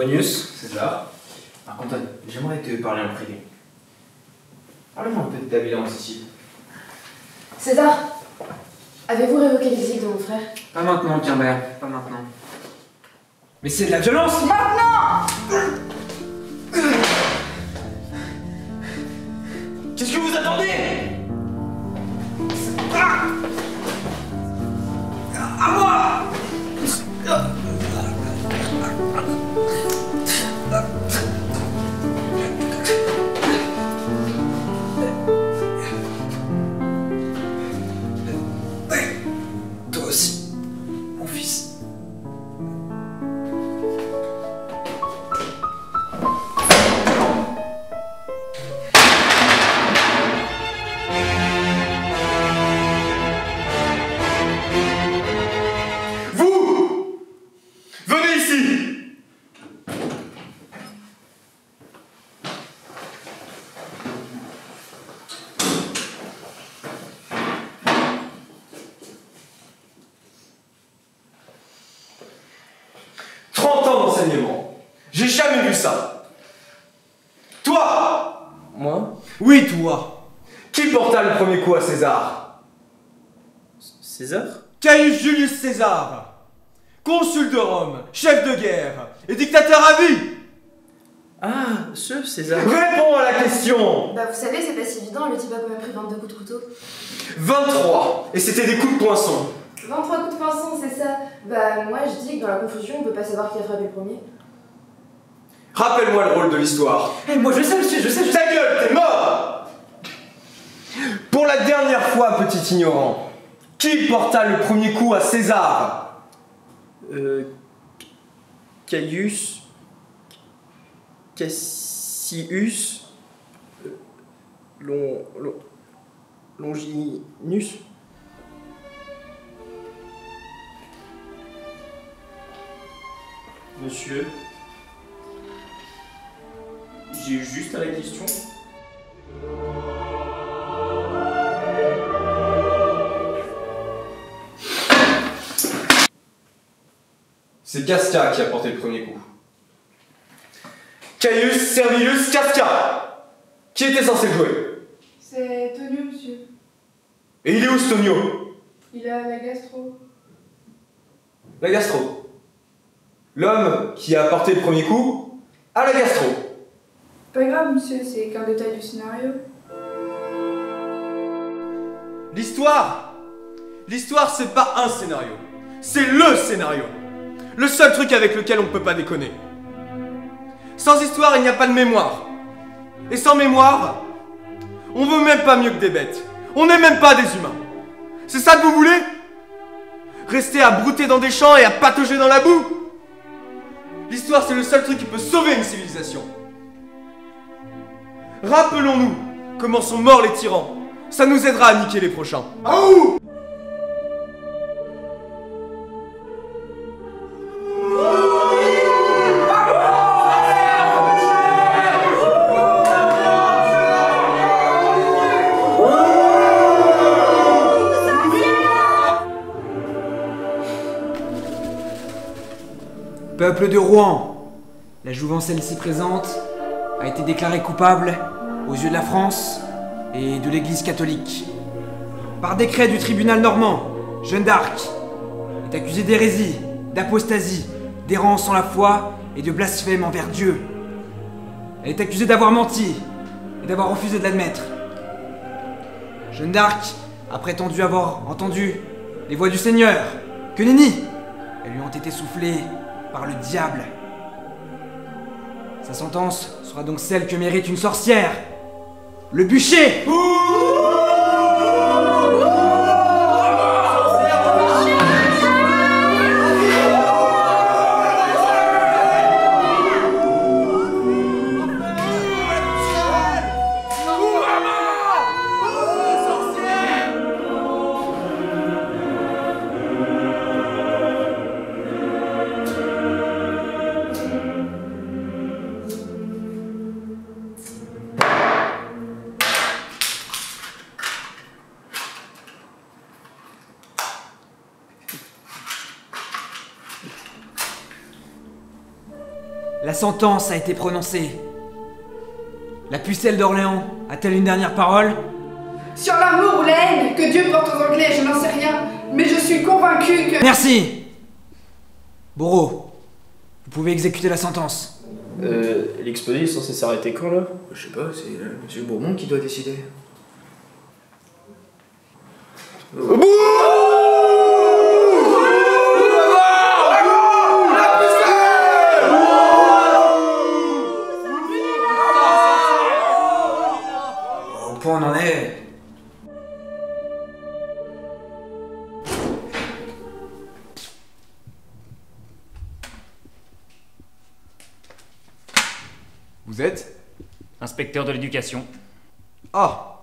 Trebonius, César. Par contre, j'aimerais te parler en privé. Parle-moi un peu de ta bilan, Cécile. César, avez-vous révoqué les visites de mon frère? Pas maintenant, Kimbert, pas maintenant. Mais c'est de la violence! Maintenant! Qu'est-ce que vous attendez? À moi! Toi aussi, mon fils. Venez ici! « 30 ans d'enseignement. J'ai jamais vu ça. Toi! Moi? Oui, toi! Qui porta le premier coup à César? César? Caius Julius César, consul de Rome, chef de guerre et dictateur à vie. Ah, ce César. Réponds à la question. Bah vous savez, c'est pas si évident, le type a quand même pris 22 coups de couteau. 23. Et c'était des coups de poinçon. 23 coups de poinçon, c'est ça. Bah moi je dis que dans la confusion, on peut pas savoir qui a frappé le premier. Rappelle-moi le rôle de l'histoire. Eh, moi je sais, monsieur, je sais. Ta gueule, t'es mort! Pour la dernière fois, petit ignorant, qui porta le premier coup à César? Caius. Cassius. Longinus. Monsieur. J'ai juste à la question. C'est Casca qui a porté le premier coup. Caius Servilius Casca, qui était censé le jouer. C'est Tonio, monsieur. Et il est où ce Tonio? Il a la gastro. La gastro. L'homme qui a porté le premier coup à la gastro. Pas grave, monsieur, c'est qu'un détail du scénario. L'histoire, c'est pas un scénario, c'est le scénario. Le seul truc avec lequel on peut pas déconner. Sans histoire, il n'y a pas de mémoire. Et sans mémoire, on veut même pas mieux que des bêtes. On n'est même pas des humains. C'est ça que vous voulez? Rester à brouter dans des champs et à patauger dans la boue? L'histoire, c'est le seul truc qui peut sauver une civilisation. Rappelons-nous comment sont morts les tyrans. Ça nous aidera à niquer les prochains. Aouh! Peuple de Rouen, la jouvencelle ici présente a été déclarée coupable aux yeux de la France et de l'Église catholique. Par décret du tribunal normand, Jeanne d'Arc est accusée d'hérésie, d'apostasie, d'errance en la foi et de blasphème envers Dieu. Elle est accusée d'avoir menti et d'avoir refusé de l'admettre. Jeanne d'Arc a prétendu avoir entendu les voix du Seigneur. Que nenni! Elles lui ont été soufflées par le diable. Sa sentence sera donc celle que mérite une sorcière. Le bûcher! La sentence a été prononcée. La pucelle d'Orléans a-t-elle une dernière parole? Sur l'amour ou la haine que Dieu porte aux Anglais, je n'en sais rien, mais je suis convaincue que... Merci. Bourreau, vous pouvez exécuter la sentence. L'exposé est censé s'arrêter quand là? Je sais pas, c'est monsieur Bourbon qui doit décider. Au point on en est. Vous êtes? Inspecteur de l'éducation, Ah!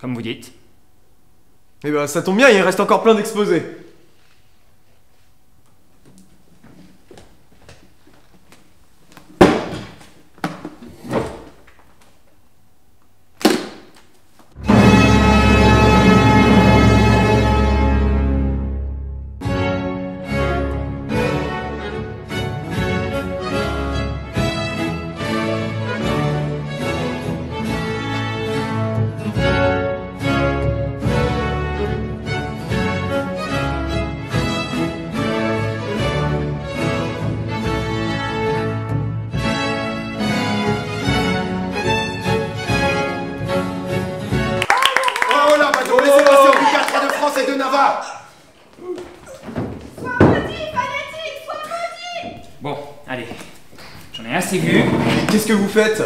comme vous dites. Eh ben ça tombe bien, il reste encore plein d'exposés. Et de Navarre. Bon, allez. J'en ai assez vu. Qu'est-ce que vous faites?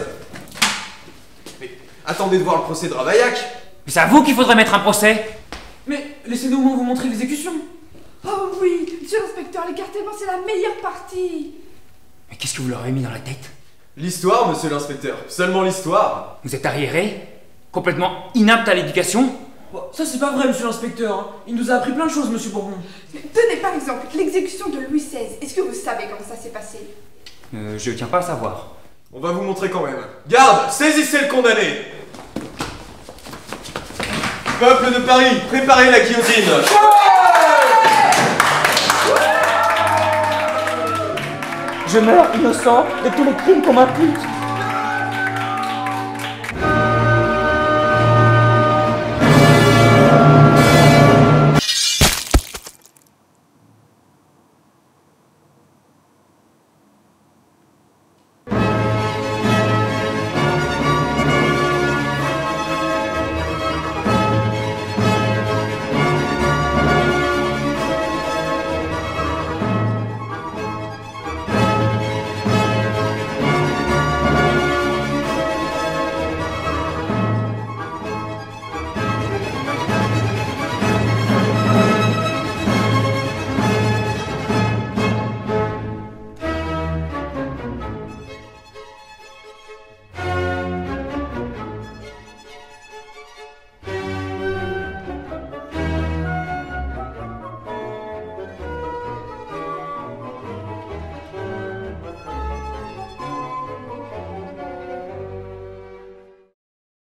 Mais attendez de voir le procès de Ravaillac. Mais c'est à vous qu'il faudrait mettre un procès. Mais laissez-nous au moins vous montrer l'exécution. Oh oui, monsieur l'inspecteur, l'écartèlement c'est la meilleure partie. Mais qu'est-ce que vous leur avez mis dans la tête? L'histoire, monsieur l'inspecteur. Seulement l'histoire. Vous êtes arriéré? Complètement inapte à l'éducation? Ça c'est pas vrai, monsieur l'inspecteur. Il nous a appris plein de choses, monsieur Bourbon. Tenez par exemple l'exécution de Louis XVI. Est-ce que vous savez comment ça s'est passé? Je tiens pas à savoir. On va vous montrer quand même. Garde, saisissez le condamné. Peuple de Paris, préparez la guillotine. Je meurs innocent de tous les crimes qu'on m'impute.